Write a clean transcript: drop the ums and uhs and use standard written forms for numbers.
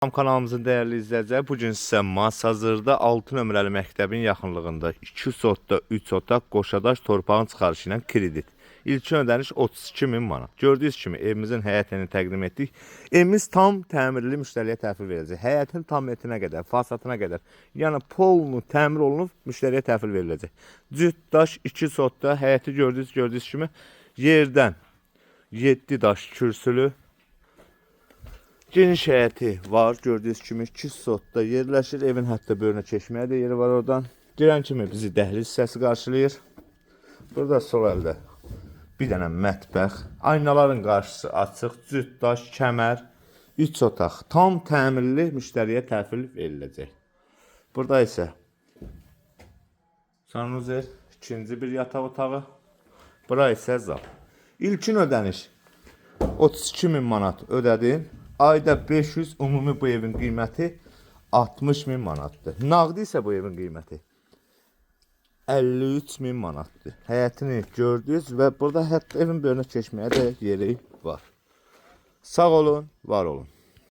Kanalımızın değerli izləyiciləri, bugün sizə Masazırda 6 nömrəli məktəbin yaxınlığında 2 sotda 3 otaq qoşadaş torpağın çıxarışı ilə kredit. İlkin ödəniş 32.000 manat. Gördüyünüz kimi evimizin həyətini təqdim etdik. Evimiz tam təmirli müştəriyə təhvil veriləcək. Həyətin tam metinə qədər, fasatına qədər, yəni polunu təmir olunub müştəriyə təhvil veriləcək. Cüt daş 2 sotda həyəti gördüyünüz kimi yerdən 7 daş kürsülü. Geniş həyəti var, gördüyünüz kimi 2 sotda yerləşir. Evin hətta böyrünə keçməyə də yeri var oradan. Girən kimi bizi dəhliz hissəsi qarşılayır. Burada sol əldə bir dənə mətbəx. Aynaların qarşısı açıq, cüt daş, kəmər, 3 otaq. Tam təmirli müştəriyə təhvil veriləcək. Burada isə sanuzel, ikinci bir yataq otağı. Bura isə zal. İlkin ödəniş 32.000 manat ödədim. Ayda 500, ümumi bu evin qiyməti 60.000 manatdır. Nağdi isə bu evin qiyməti 53.000 manatdır. Həyətini gördünüz və burada hətta evin böyrünə keçməyə də yeri var. Sağ olun, var olun.